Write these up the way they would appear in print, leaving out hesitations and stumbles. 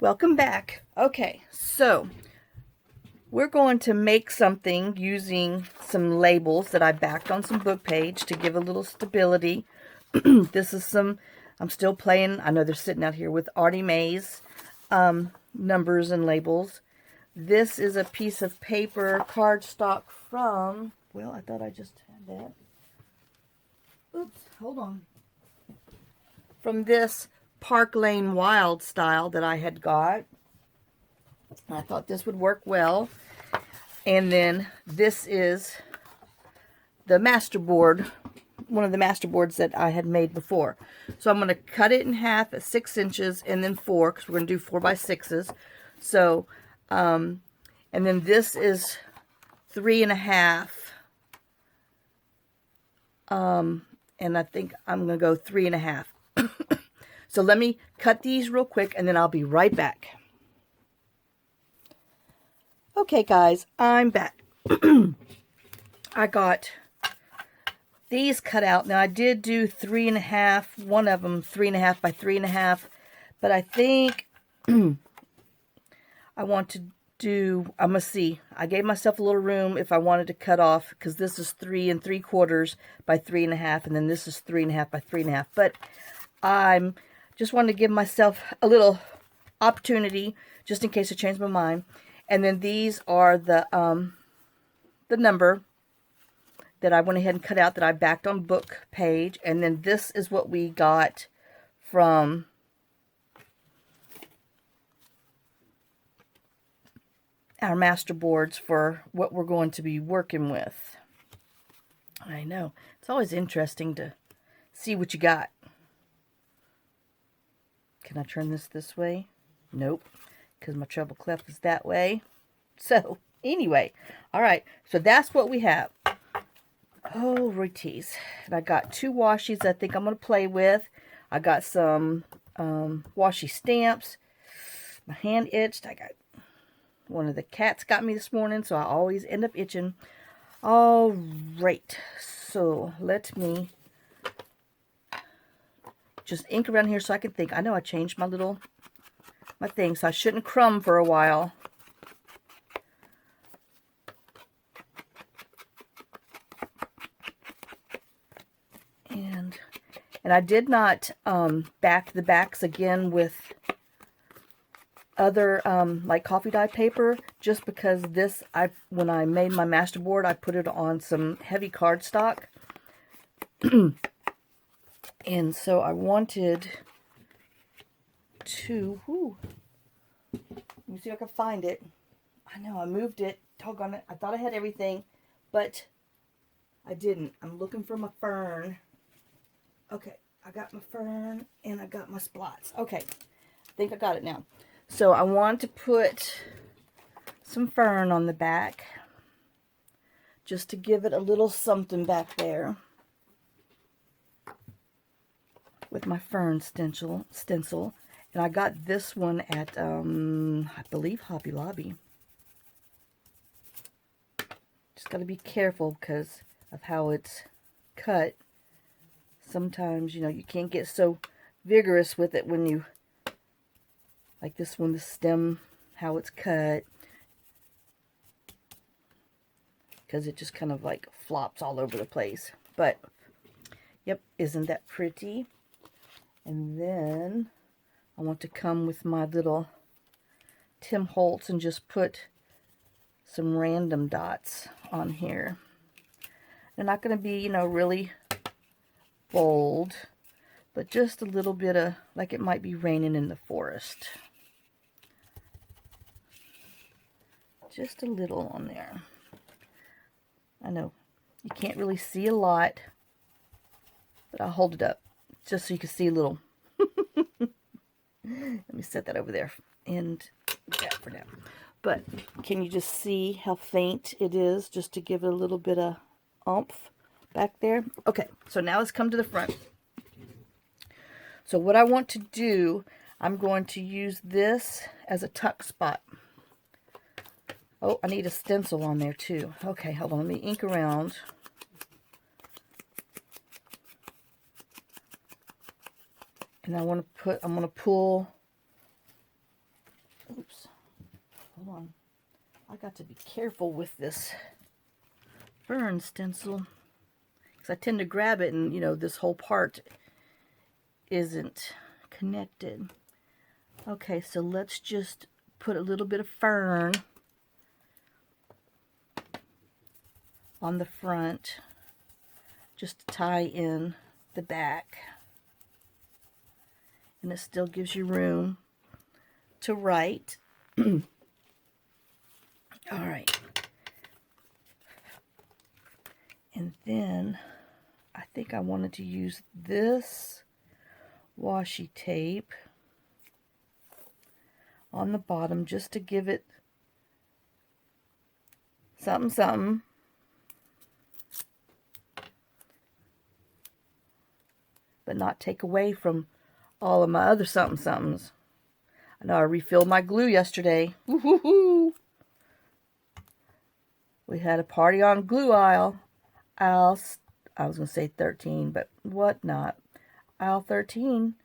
Welcome back. Okay, so we're going to make something using some labels that I backed on some book page to give a little stability. This is some, I'm still playing, I know they're sitting out here with Artie Mae's numbers and labels. This is a piece of paper cardstock from, well, I thought I just had that. Oops, hold on. From this Park Lane Wild style that I had got. I thought this would work well. And then this is the master board, one of the master boards that I had made before. So I'm going to cut it in half at 6 inches and then 4, because we're going to do 4 by 6s. So, and then this is 3.5. And I think I'm going to go 3.5. So let me cut these real quick and then I'll be right back. Okay guys, I'm back. I got these cut out. Now I did do 3.5, one of them 3.5 by 3.5, but I think I want to do, I'm gonna see. I gave myself a little room if I wanted to cut off, because this is 3 3/4 by 3.5, and then this is 3.5 by 3.5. But I'm just wanted to give myself a little opportunity just in case I change my mind. And then these are the number that I went ahead and cut out that I backed on book page. And then this is what we got from our master boards for what we're going to be working with. I know. It's always interesting to see what you got. Can I turn this way? Nope, because my treble clef is that way. So, anyway, all right, so that's what we have. Oh, righties. And I got 2 washies I think I'm going to play with. I got some washi stamps. My hand itched. I got one of the cats got me this morning, so I always end up itching. All right, so let me just ink around here so I can think. I know I changed my thing, so I shouldn't crumb for a while. And I did not back the backs again with other like coffee dye paper, just because this, when I made my master board, I put it on some heavy cardstock. And so I wanted to, let me see if I can find it. I know I moved it, doggone it. I thought I had everything, but I didn't. I'm looking for my fern. Okay, I got my fern and I got my splots. Okay, I think I got it now. So I want to put some fern on the back, just to give it a little something back there. With my fern stencil. And I got this one at, I believe, Hobby Lobby. Just got to be careful because of how it's cut. Sometimes, you know, you can't get so vigorous with it when you, like this one, the stem, how it's cut. Because it just kind of like flops all over the place. But, yep, isn't that pretty? And then I want to come with my little Tim Holtz and just put some random dots on here. They're not going to be, you know, really bold, but just a little bit of, like it might be raining in the forest. Just a little on there. I know you can't really see a lot, but I'll hold it up just so you can see a little. Let me set that over there and that for now. But can you just see how faint it is, just to give it a little bit of oomph back there? Okay, so now let's come to the front. So what I want to do, I'm going to use this as a tuck spot. Oh, I need a stencil on there too. Okay, hold on, let me ink around. And I want to put, I'm going to pull on. I got to be careful with this burn stencil, because I tend to grab it and, you know, this whole part isn't connected. Okay, so let's just put a little bit of fern on the front, just to tie in the back. And it still gives you room to write. All right. And then I think I wanted to use this washi tape on the bottom just to give it something something. But not take away from all of my other something somethings. I know I refilled my glue yesterday. Woo-hoo-hoo. We had a party on glue aisle. I was going to say 13, but what not. Aisle 13,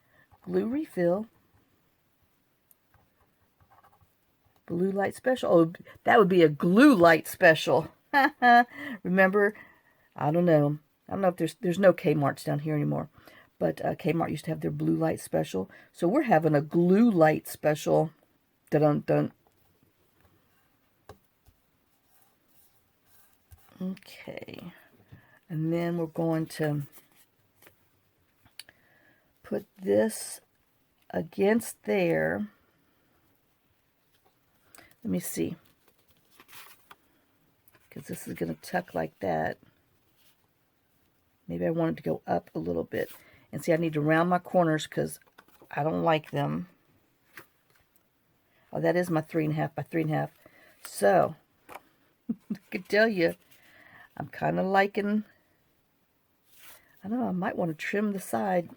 glue refill. Blue light special. Oh, that would be a glue light special. Remember, I don't know if there's no Kmart's down here anymore. But Kmart used to have their blue light special. So we're having a glue light special. Dun-dun-dun. Okay. And then we're going to put this against there. Let me see. Because this is going to tuck like that. Maybe I want it to go up a little bit. And see, I need to round my corners because I don't like them. Oh, that is my 3.5 by 3.5. So, I can tell you, I'm kind of liking, I know I might want to trim the side.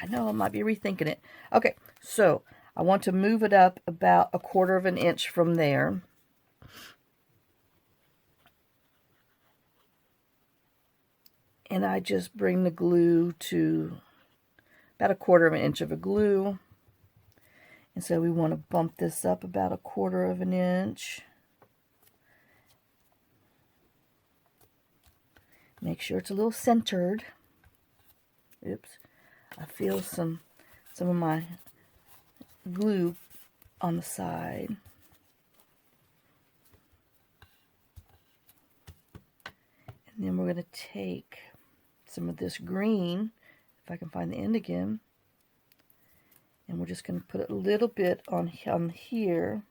I know I might be rethinking it. Okay, so I want to move it up about 1/4 of an inch from there. And I just bring the glue to about 1/4 of an inch of a glue. And so we want to bump this up about 1/4 of an inch. Make sure it's a little centered. Oops. I feel some of my glue on the side. And then we're going to take some of this green, if I can find the end again, and we're just going to put a little bit on here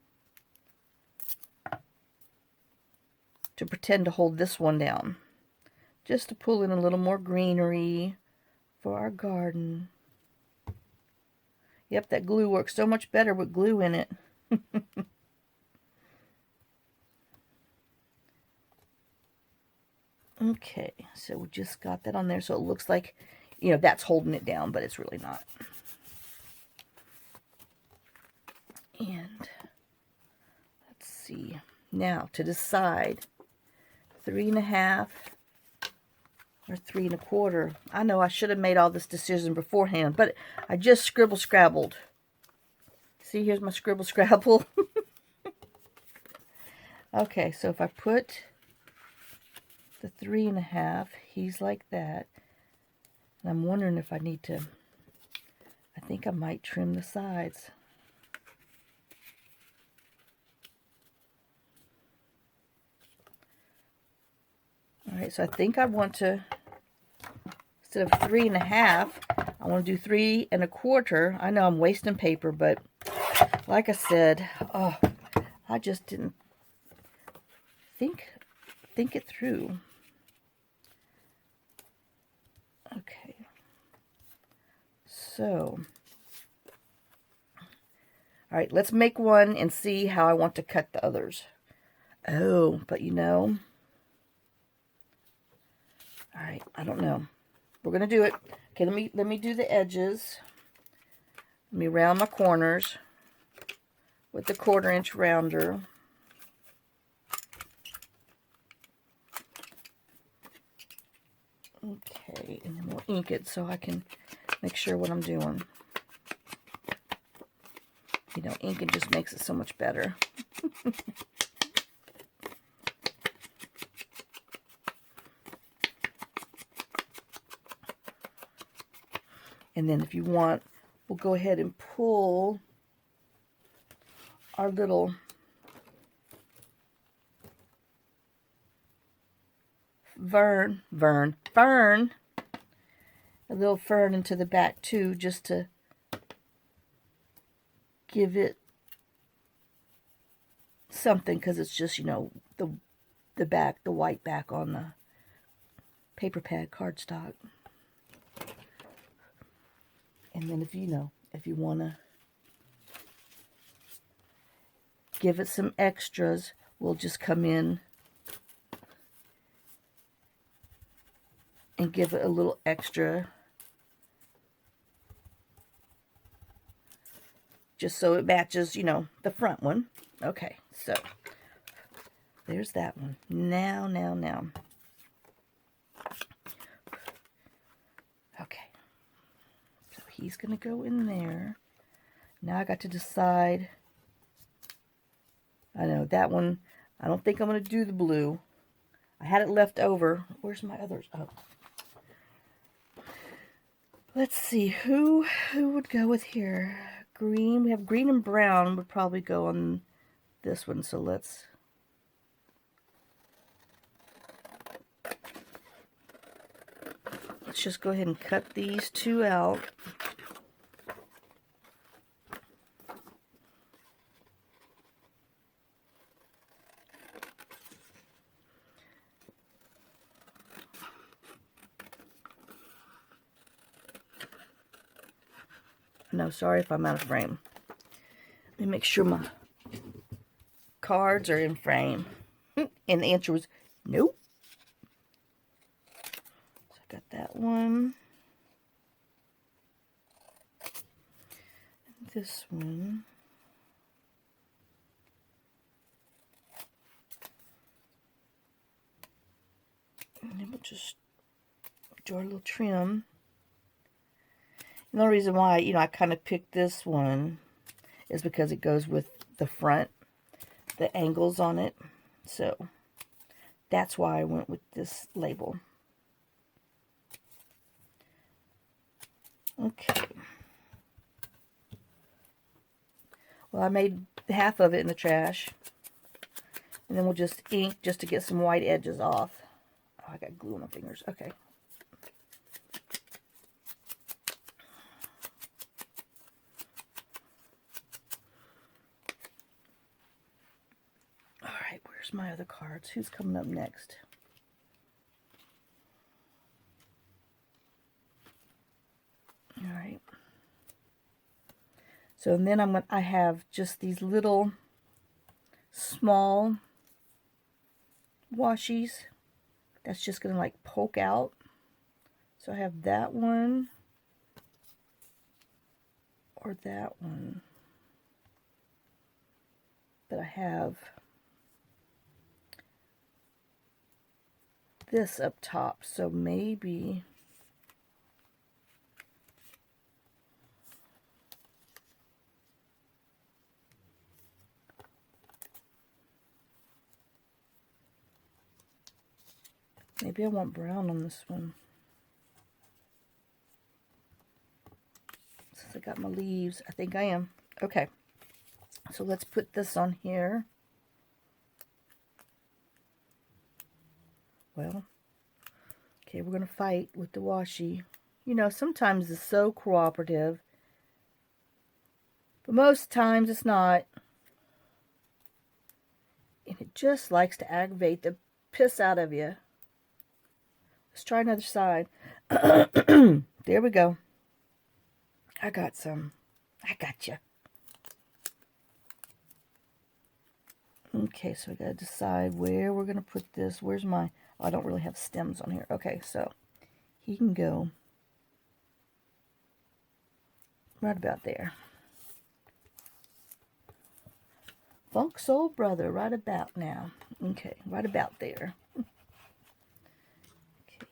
to pretend to hold this one down, just to pull in a little more greenery for our garden. Yep, that glue works so much better with glue in it. Okay, so we just got that on there, so it looks like, you know, that's holding it down, but it's really not. And let's see. Now, to decide, 3.5 or 3.25. I know I should have made all this decision beforehand, but I just scrabbled. See, here's my scrabble. Okay, so if I put the 3.5, he's like that. And I'm wondering if I need to, I think I might trim the sides. Alright, so I think I want to, instead of 3.5, I want to do 3.25. I know I'm wasting paper, but like I said, oh, I just didn't think it through. Okay. So, all right, let's make one and see how I want to cut the others. Oh, but you know, all right, I don't know. We're gonna do it. Okay, let me do the edges. Let me round my corners with the 1/4 inch rounder. Okay, and then we'll ink it so I can make sure what I'm doing. You know, inking just makes it so much better. And then if you want, we'll go ahead and pull our little fern, a little fern into the back too, just to give it something, because it's just, you know, the back, the white back on the paper pad cardstock. And then if you want to give it some extras, we'll just come in and give it a little extra, just so it matches, you know, the front one. Okay, so there's that one. Now. Okay, so he's going to go in there. Now I got to decide. I know that one, I don't think I'm going to do the blue. I had it left over. Where's my others? Oh. Let's see, who would go with here? Green. We have green and brown would probably go on this one. So let's just go ahead and cut these two out. No, sorry if I'm out of frame. Let me make sure my cards are in frame. And the answer was nope. So I got that one. And this one. And then we'll just draw a little trim. And the only reason why, you know, I kind of picked this one is because it goes with the front, the angles on it. So that's why I went with this label. Okay. Well, I made half of it in the trash. And then we'll just ink just to get some white edges off. Oh, I got glue on my fingers. Okay. Alright, where's my other cards? Who's coming up next? Alright. So and then I have just these little small washies that's just gonna like poke out. So I have that one or that one. But I have this up top, so maybe I want brown on this one. Since I got my leaves, I think I am. Okay, so let's put this on here. Well, okay, we're going to fight with the washi. You know, sometimes it's so cooperative, but most times it's not. And it just likes to aggravate the piss out of you. Let's try another side. There we go. I got some. I got you. Okay, so we got to decide where we're going to put this. Where's my... Oh, I don't really have stems on here. Okay, so he can go right about there. Funk Soul Brother, right about now. Okay, right about there. Okay,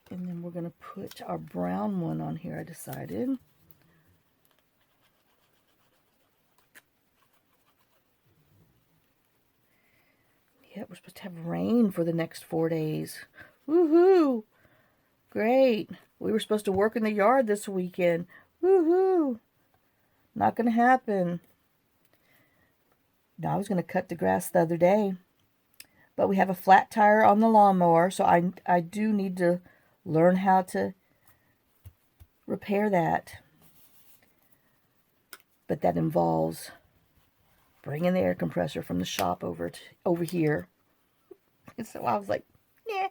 and then we're going to put our brown one on here, I decided. we're supposed to have rain for the next 4 days. Woohoo! Great. We were supposed to work in the yard this weekend. Woohoo! Not going to happen. No, I was going to cut the grass the other day. But we have a flat tire on the lawnmower, so I do need to learn how to repair that. But that involves bringing the air compressor from the shop over here. And so I was like, yeah,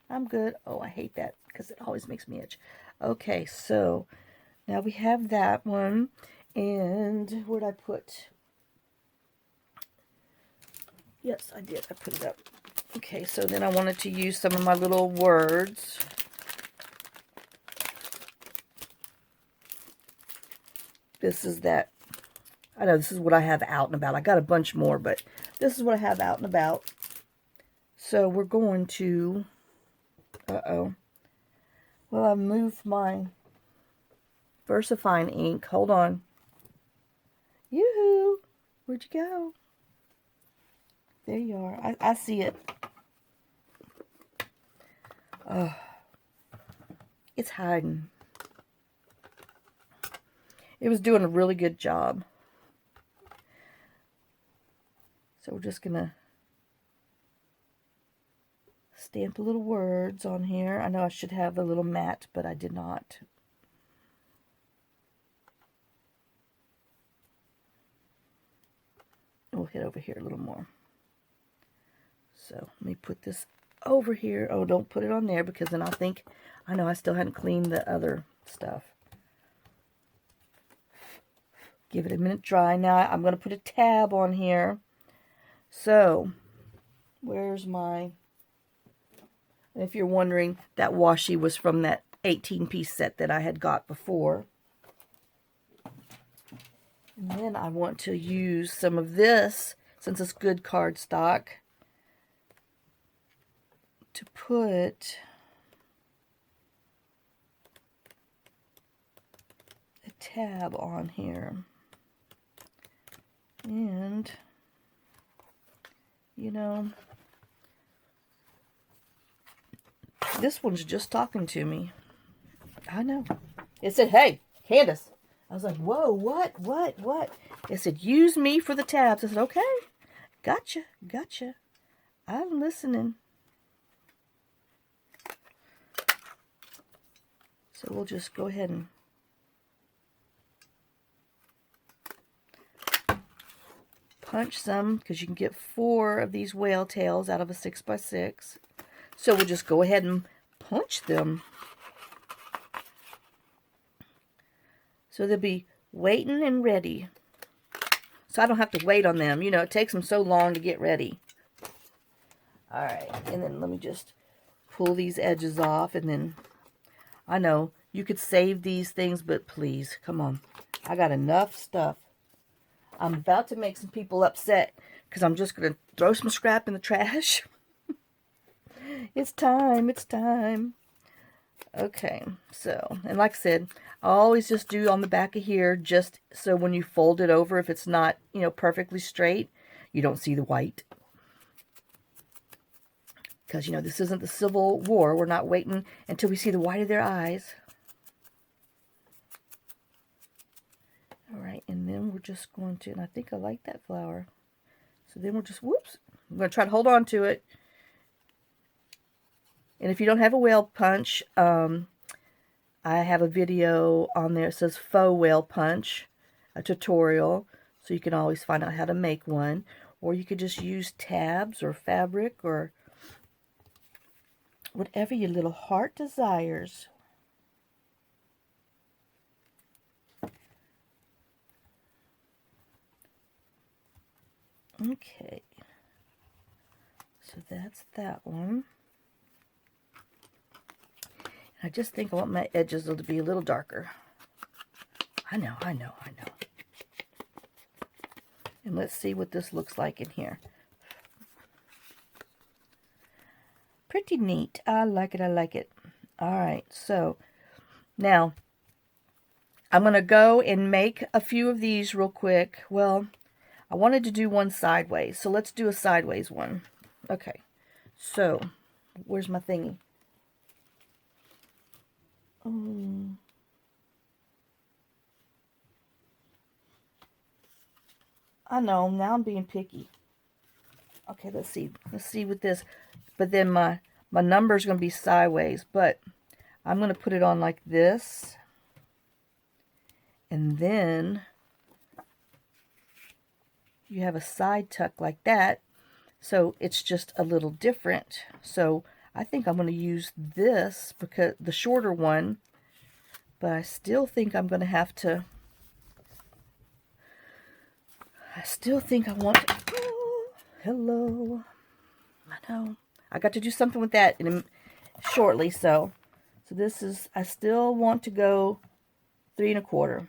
I'm good. Oh, I hate that because it always makes me itch. Okay, so now we have that one. And where'd I put? Yes, I did. I put it up. Okay, so then I wanted to use some of my little words. This is that. I know this is what I have out and about. I got a bunch more, but this is what I have out and about. So we're going to... Uh-oh. Well, I moved my VersaFine ink. Hold on. Yoo-hoo! Where'd you go? There you are. I see it. Oh, it's hiding. It was doing a really good job. So we're just going to stamp the little words on here. I know I should have a little mat, but I did not. We'll hit over here a little more. So let me put this over here. Oh, don't put it on there because then I know I still hadn't cleaned the other stuff. Give it a minute dry. Now I'm going to put a tab on here. So, where's my... And if you're wondering, that washi was from that 18-piece set that I had got before. And then I want to use some of this, since it's good cardstock, to put a tab on here. And, you know, this one's just talking to me. I know. It said, hey, Candace. I was like, whoa, what? It said, use me for the tabs. I said, okay, gotcha. I'm listening. So we'll just go ahead and punch some, because you can get 4 of these whale tails out of a 6x6. So we'll just go ahead and punch them. So they'll be waiting and ready. So I don't have to wait on them. You know, it takes them so long to get ready. Alright, and then let me just pull these edges off, and then... I know, you could save these things, but please, come on. I got enough stuff. I'm about to make some people upset, because I'm just going to throw some scrap in the trash. It's time. Okay, so, and like I said, I always just do on the back of here, just so when you fold it over, if it's not, you know, perfectly straight, you don't see the white. Because, you know, this isn't the Civil War. We're not waiting until we see the white of their eyes. Alright, and then we're just going to, and I think I like that flower. So then we're just, whoops, I'm going to try to hold on to it. And if you don't have a whale punch, I have a video on there. It says faux whale punch, a tutorial. So you can always find out how to make one. Or you could just use tabs or fabric or whatever your little heart desires. Okay. So that's that one. I just think I want my edges to be a little darker. I know. And let's see what this looks like in here. Pretty neat. I like it. Alright, so now I'm going to go and make a few of these real quick. Well, I wanted to do one sideways, so let's do a sideways one. Okay, so where's my thingy? I know, now I'm being picky. Okay, let's see. Let's see with this. But then my number's going to be sideways. But I'm going to put it on like this. And then you have a side tuck like that. So it's just a little different. So I think I'm going to use this, because the shorter one. But I still think I'm going to have to... I still think I want to... Oh, hello. I know. I got to do something with that shortly, so this is, I still want to go 3 1/4.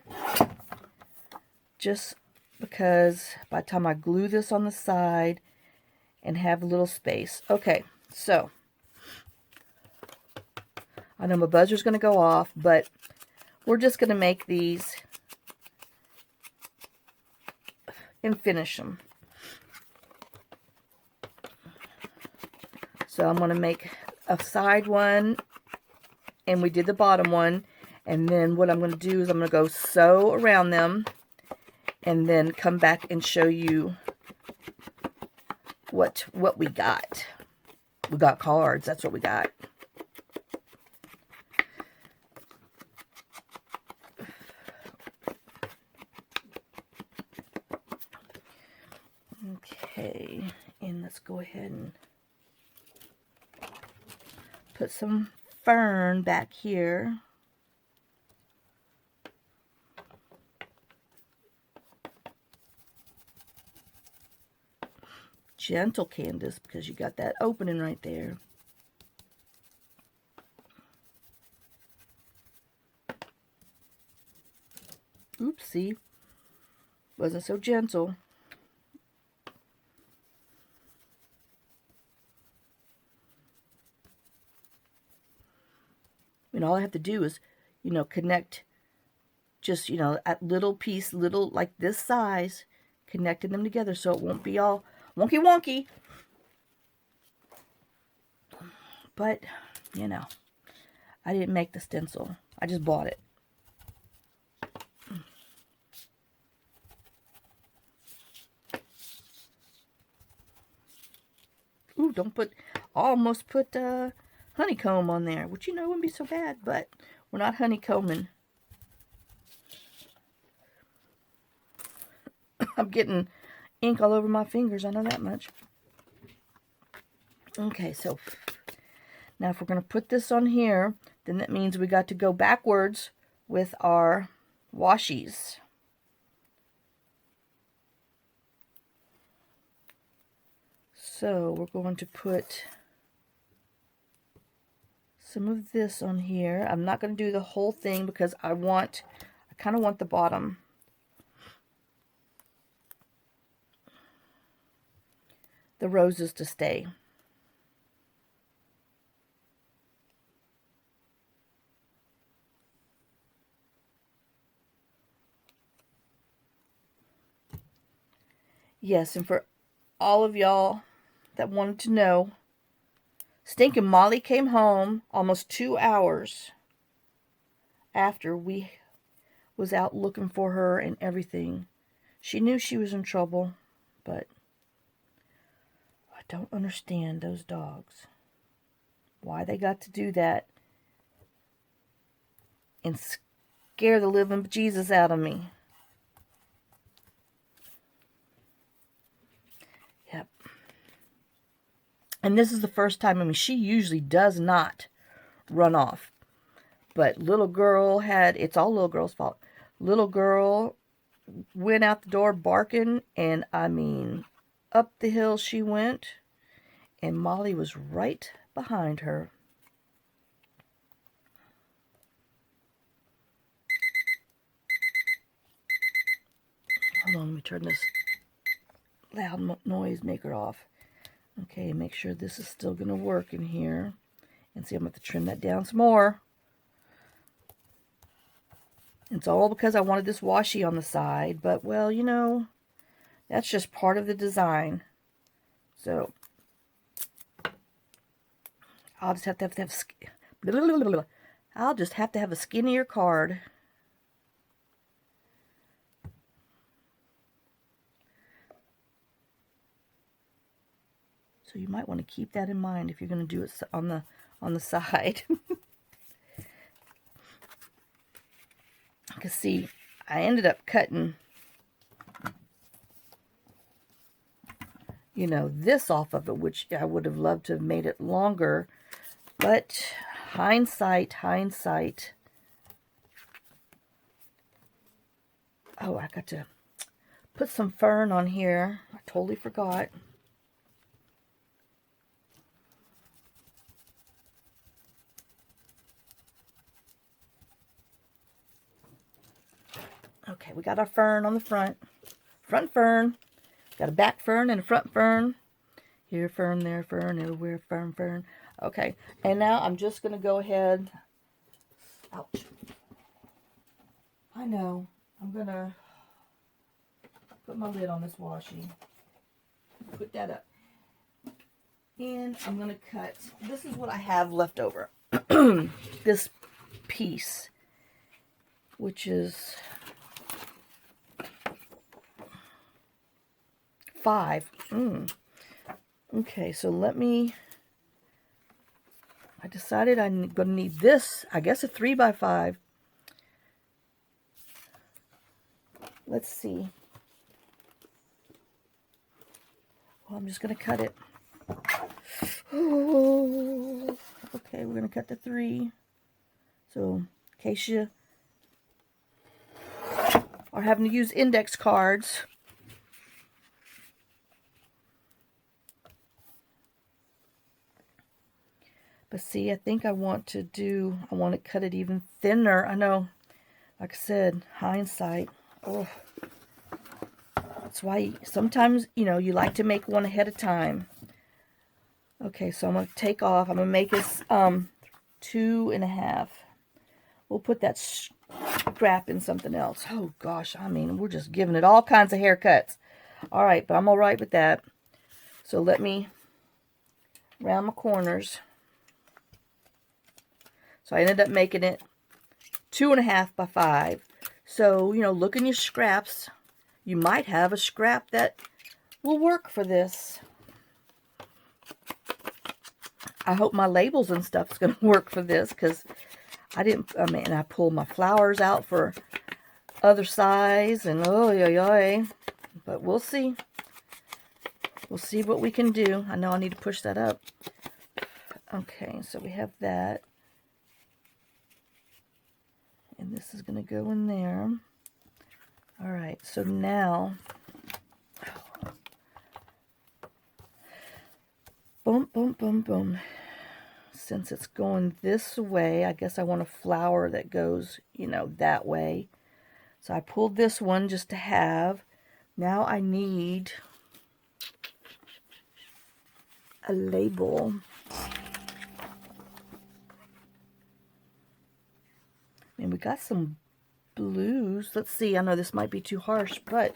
Just because by the time I glue this on the side and have a little space. Okay, so I know my buzzer's going to go off, but we're just going to make these and finish them. So I'm going to make a side one, and we did the bottom one, and then what I'm going to do is I'm going to go sew around them, and then come back and show you what we got. We got cards. That's what we got. Okay, and let's go ahead and put some fern back here. Gentle, Candace, because you got that opening right there. Oopsie. Wasn't so gentle. And all I have to do is, you know, connect just, you know, at little piece, little, like this size, connecting them together so it won't be all wonky wonky. But, you know, I didn't make the stencil. I just bought it. Ooh, don't put, almost put honeycomb on there, which, you know, wouldn't be so bad, but we're not honeycombing. I'm getting ink all over my fingers, I know that much. Okay, so now if we're going to put this on here, then that means we got to go backwards with our washies. So we're going to put some of this on here. I'm not going to do the whole thing because I kind of want the bottom. The roses to stay. Yes, and for all of y'all that wanted to know, Stinking Molly came home almost 2 hours after we was out looking for her and everything. She knew she was in trouble, but I don't understand those dogs. Why they got to do that and scare the living bejesus out of me. Yep. And this is the first time, I mean, she usually does not run off. But little girl had, it's all little girl's fault. Little girl went out the door barking, and I mean, up the hill she went, and Molly was right behind her. Hold on, let me turn this loud noise maker off. Okay, make sure this is still going to work in here. And see, I'm going to have to trim that down some more. It's all because I wanted this washi on the side, but, well, you know, that's just part of the design. So, I'll just have to I'll just have to have a skinnier card. So you might want to keep that in mind if you're going to do it on the side. Because see, I ended up cutting, you know, this off of it, which I would have loved to have made it longer. But hindsight. Oh, I got to put some fern on here. I totally forgot. Okay, we got our fern on the front. Front fern. Got a back fern and a front fern. Here fern, there fern, everywhere fern. Okay, and now I'm just going to go ahead. Ouch. I know. I'm going to put my lid on this washi. Put that up. And I'm going to cut. This is what I have left over. This piece, which is 5. Okay, so let me. I decided I'm going to need this. I guess a 3x5. Let's see. Well, I'm just going to cut it. Oh, okay, we're going to cut the 3. So, in case you are having to use index cards. But see, I think I want to cut it even thinner. I know, like I said, hindsight. Oh, that's why sometimes, you know, you like to make one ahead of time. Okay, so I'm going to take off. I'm going to make this 2.5. We'll put that scrap in something else. Oh, gosh, I mean, we're just giving it all kinds of haircuts. All right, but I'm all right with that. So let me round my corners. So I ended up making it 2.5x5. So, you know, look in your scraps. You might have a scrap that will work for this. I hope my labels and stuff is going to work for this, because I pulled my flowers out for other size, and but we'll see. We'll see what we can do. I know I need to push that up. Okay, so we have that. And this is going to go in there. All right, so now, boom. Since it's going this way, I guess I want a flower that goes, you know, that way. So I pulled this one just to have. Now I need a label. And we got some blues. Let's see. I know this might be too harsh, but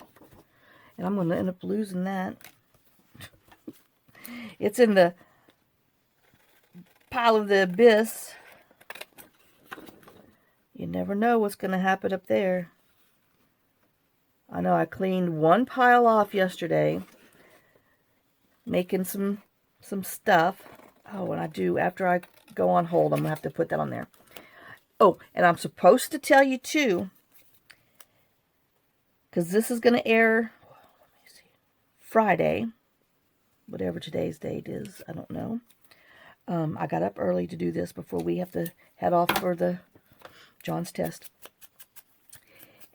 and I'm going to end up losing that. It's in the pile of the abyss. You never know what's going to happen up there. I know I cleaned one pile off yesterday, making some stuff. Oh, and I do, after I go on hold, I'm going to have to put that on there. Oh, and I'm supposed to tell you too, because this is going to air, let me see, Friday, whatever today's date is, I don't know. I got up early to do this before we have to head off for the John's test.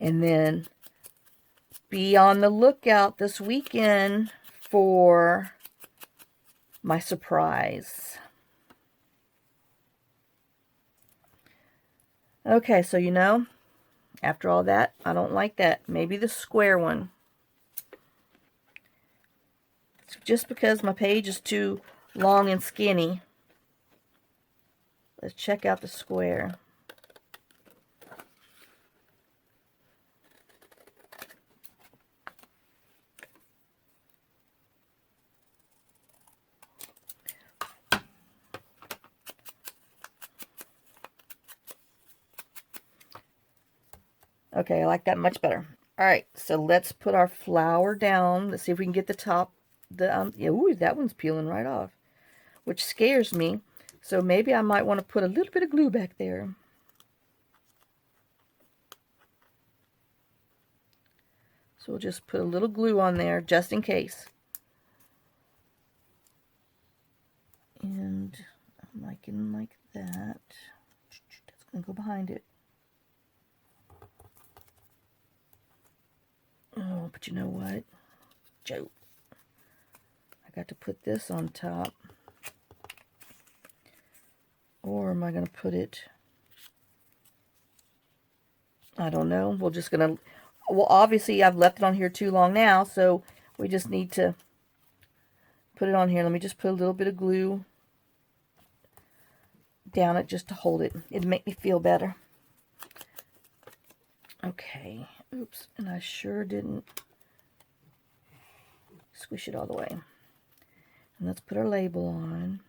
And then be on the lookout this weekend for my surprise. Okay, so you know, after all that, I don't like that. Maybe the square one. It's just because my page is too long and skinny. Let's check out the square. Okay, I like that much better. All right, so let's put our flour down. Let's see if we can get the top. Yeah, ooh, that one's peeling right off, which scares me. So maybe I might want to put a little bit of glue back there. So we'll just put a little glue on there just in case. And I'm liking like that. That's going to go behind it. Oh, but you know what? Joe. I got to put this on top. Or am I going to put it... I don't know. We're just going to... Well, obviously, I've left it on here too long now, so we just need to put it on here. Let me just put a little bit of glue down it just to hold it. It'd make me feel better. Okay. Oops. And I sure didn't squish it all the way. And let's put our label on.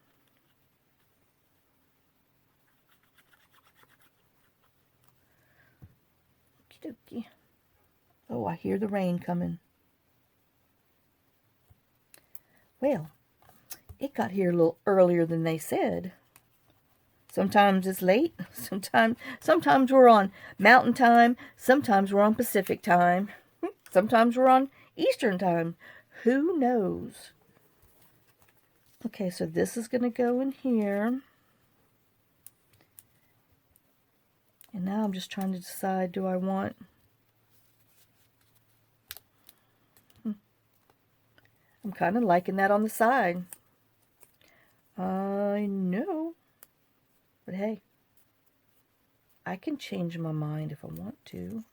Okie dokie. Oh, I hear the rain coming. Well, it got here a little earlier than they said. Sometimes it's late. Sometimes we're on Mountain Time. Sometimes we're on Pacific Time. Sometimes we're on Eastern Time. Who knows? Okay, so this is going to go in here. And now I'm just trying to decide, do I want... I'm kind of liking that on the side. I know. But hey, I can change my mind if I want to.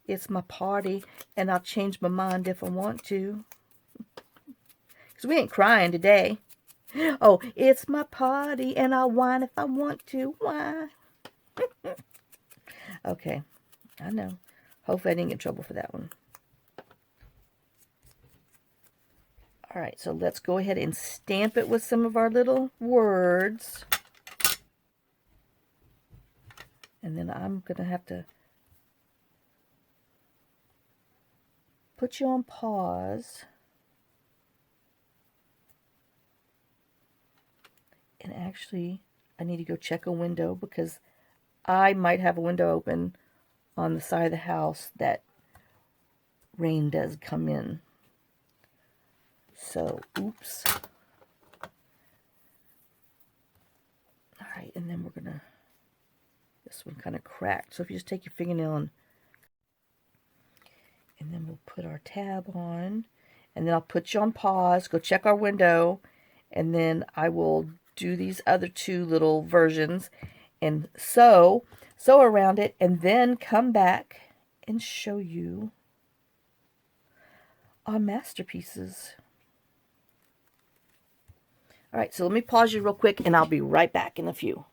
It's my party, and I'll change my mind if I want to. Because we ain't crying today. Oh, it's my party, and I'll whine if I want to. Why? Okay, I know. Hopefully I didn't get in trouble for that one. All right, so let's go ahead and stamp it with some of our little words. And then I'm going to have to put you on pause. And actually, I need to go check a window because I might have a window open on the side of the house that rain does come in. So, oops. All right, and then we're going to, this one kind of cracked. So if you just take your fingernail and then we'll put our tab on. And then I'll put you on pause, go check our window, and then I will do these other two little versions and sew around it, and then come back and show you our masterpieces. All right, so let me pause you real quick, and I'll be right back in a few.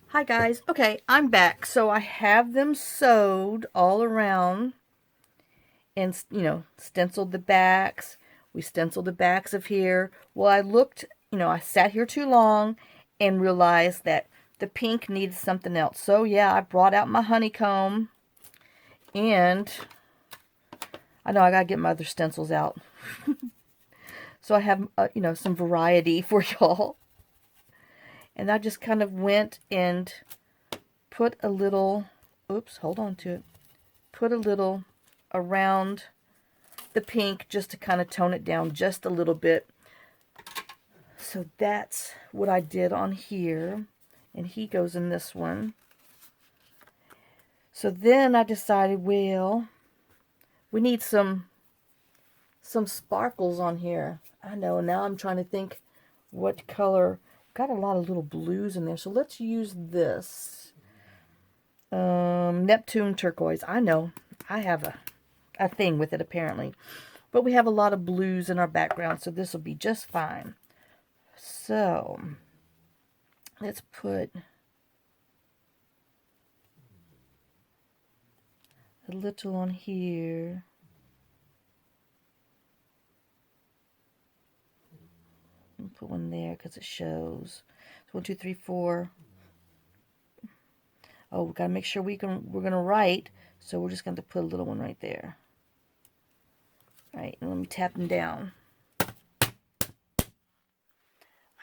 Hi guys. Okay, I'm back. So I have them sewed all around and, you know, stenciled the backs. We stenciled the backs of here. Well, I looked, you know, I sat here too long and realized that the pink needed something else. So yeah, I brought out my honeycomb, and I know I gotta get my other stencils out. So I have, you know, some variety for y'all. And I just kind of went and put a little, oops, hold on to it. Put a little around the pink just to kind of tone it down just a little bit. So that's what I did on here. And he goes in this one. So then I decided, well, we need some sparkles on here. I know, now I'm trying to think what color. Got a lot of little blues in there, so let's use this. Neptune turquoise. I know, I have a thing with it apparently. But we have a lot of blues in our background, so this will be just fine. So, let's put a little on here. And put one there because it shows. So 1, 2, 3, 4. Oh, we gotta make sure we're gonna write, so we're just gonna put a little one right there. All right, and let me tap them down.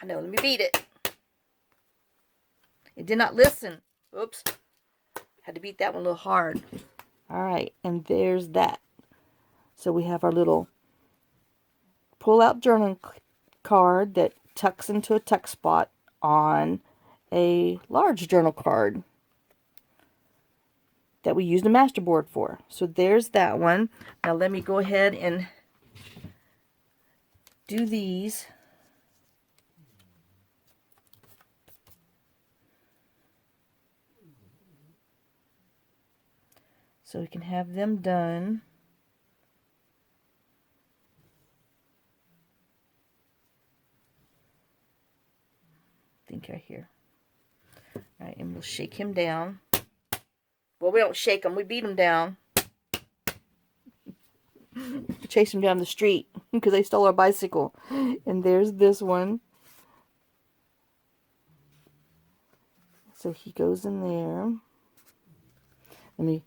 I know, let me beat it. It did not listen. Oops. Had to beat that one a little hard. All right, and there's that. So we have our little pull-out journal card that tucks into a tuck spot on a large journal card that we used a masterboard for. So there's that one. Now let me go ahead and do these. So we can have them done. I think right here. All right, and we'll shake him down. Well, we don't shake him, we beat him down. Chase him down the street because they stole our bicycle. And there's this one. So he goes in there. Let me,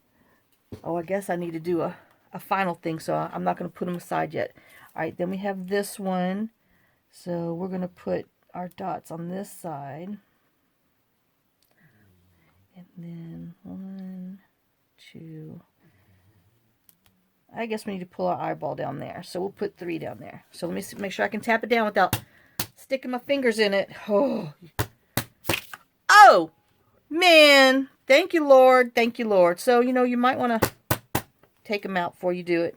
oh, I guess I need to do a final thing, so I'm not going to put him aside yet. All right, then we have this one. So we're going to put our dots on this side. And then 1, 2. I guess we need to pull our eyeball down there. So we'll put 3 down there. So let me make sure I can tap it down without sticking my fingers in it. Oh, man. Thank you, Lord. Thank you, Lord. So, you know, you might want to take them out before you do it.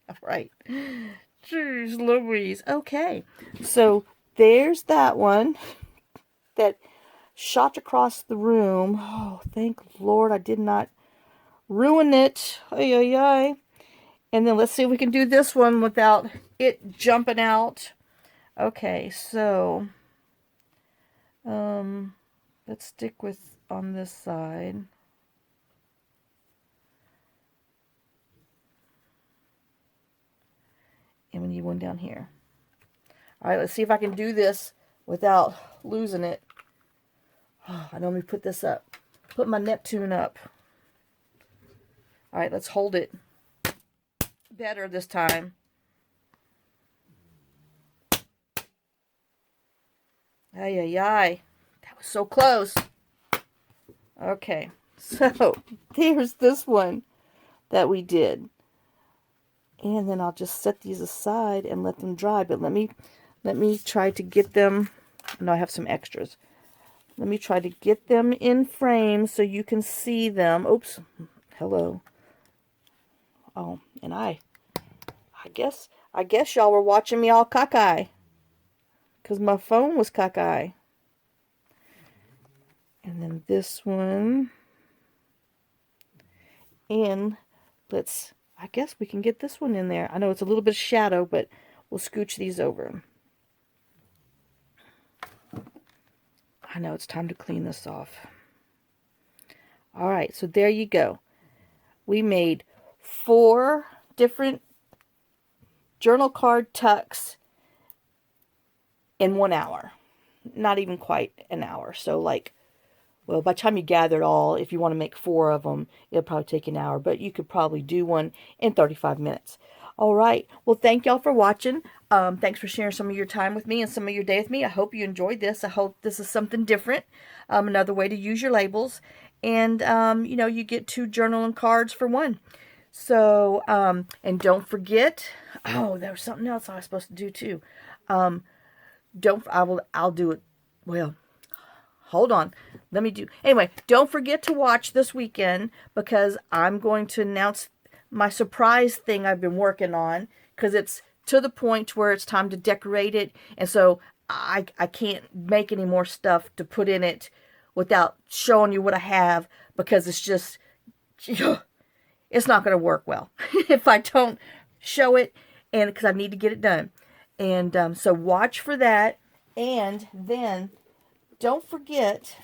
All right. Jeez Louise. Okay. So there's that one that shot across the room. Oh, thank Lord I did not ruin it. Ay, ay, ay. And then let's see if we can do this one without it jumping out. Okay, so let's stick with on this side. And we need one down here. All right, let's see if I can do this without losing it. Oh, I know, let me put this up. Put my Neptune up. All right, let's hold it better this time. Ay, ay, ay. That was so close. Okay, so there's this one that we did. And then I'll just set these aside and let them dry. But let me try to get them. No, I have some extras. Let me try to get them in frame so you can see them. Oops. Hello. Oh, and I guess y'all were watching me all cockeye. Because my phone was cockeye. And then this one. And I guess we can get this one in there. I know it's a little bit of shadow, but we'll scooch these over. I know it's time to clean this off. All right, so there you go. We made 4 different journal card tucks in 1 hour. Not even quite an hour. So like, well, by the time you gather it all, if you want to make 4 of them, it'll probably take an hour. But you could probably do one in 35 minutes. All right. Well, thank y'all for watching. Thanks for sharing some of your time with me and some of your day with me. I hope you enjoyed this. I hope this is something different. Another way to use your labels. And, you know, you get 2 journaling cards for 1. So, and don't forget, oh, there was something else I was supposed to do too. I'll do it. Well, hold on. Anyway, don't forget to watch this weekend because I'm going to announce my surprise thing I've been working on because it's to the point where it's time to decorate it. And so I can't make any more stuff to put in it without showing you what I have because it's just, it's not going to work well if I don't show it and because I need to get it done. And so watch for that. And then don't forget,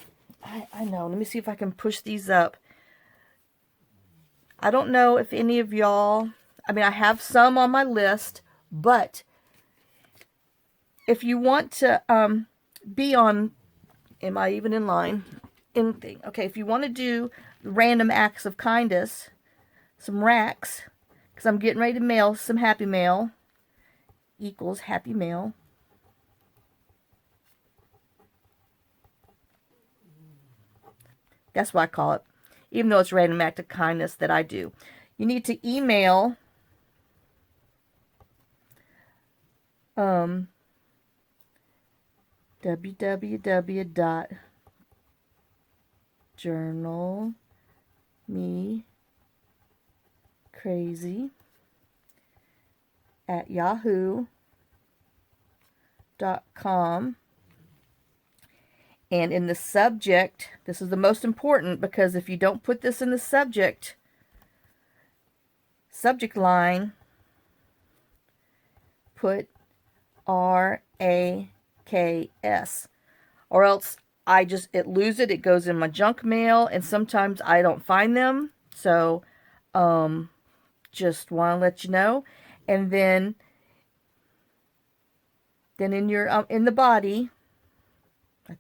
I know, let me see if I can push these up. I don't know if any of y'all, I mean, I have some on my list, but if you want to be on, am I even in line? anything. Okay, if you want to do random acts of kindness, some RAKS, because I'm getting ready to mail some Happy Mail, equals Happy Mail. That's what I call it, even though it's random act of kindness that I do. You need to email journalmecrazy@yahoo.com. And in the subject, this is the most important, because if you don't put this in the subject line, put RAKS, or else it loses it. It goes in my junk mail, and sometimes I don't find them. So, just want to let you know. And then in your in the body,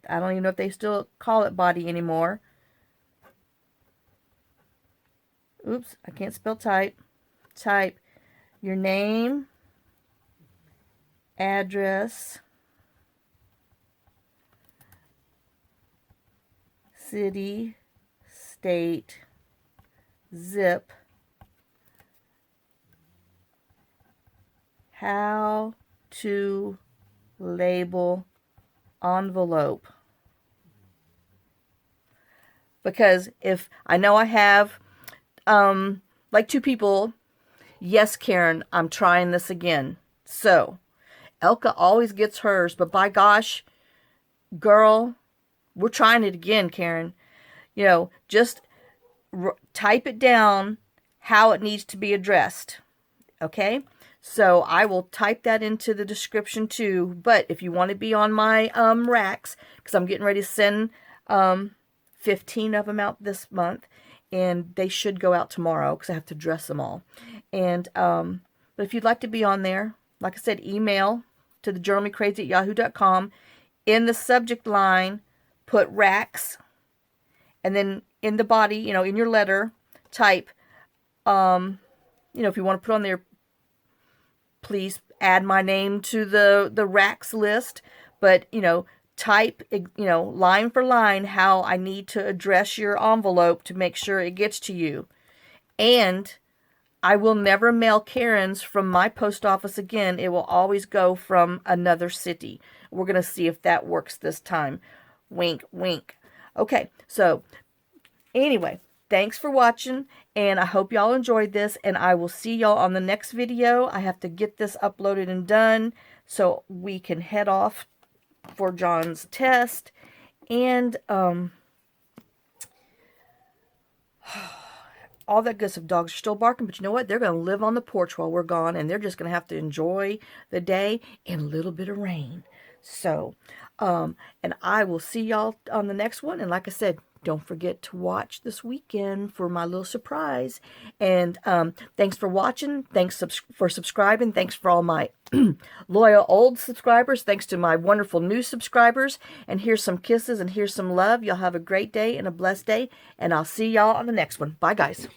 I don't even know if they still call it body anymore. Oops, I can't spell type. Type your name, address, city, state, zip, how to label envelope. Because if I know I have like 2 people, yes, Karen, I'm trying this again. So Elka always gets hers, but by gosh, girl, we're trying it again, Karen. You know, just type it down how it needs to be addressed. Okay? So I will type that into the description too. But if you want to be on my RAKS, because I'm getting ready to send 15 of them out this month, and they should go out tomorrow because I have to dress them all. And but if you'd like to be on there, like I said, email to the journalmecrazy@yahoo.com. In the subject line, put RAKS, and then in the body, you know, in your letter, type, you know, if you want to put on there, please add my name to the RAKS list. But, you know, type, you know, line for line how I need to address your envelope to make sure it gets to you. And I will never mail Karen's from my post office again. It will always go from another city. We're going to see if that works this time. Wink, wink. Okay, so anyway, thanks for watching, and I hope y'all enjoyed this, and I will see y'all on the next video. I have to get this uploaded and done so we can head off for John's test. And all that good stuff. Dogs are still barking, but you know what? They're going to live on the porch while we're gone, and they're just going to have to enjoy the day and a little bit of rain. So, and I will see y'all on the next one. And like I said, don't forget to watch this weekend for my little surprise. And thanks for watching. Thanks for subscribing. Thanks for all my loyal old subscribers. Thanks to my wonderful new subscribers. And here's some kisses and here's some love. Y'all have a great day and a blessed day. And I'll see y'all on the next one. Bye, guys.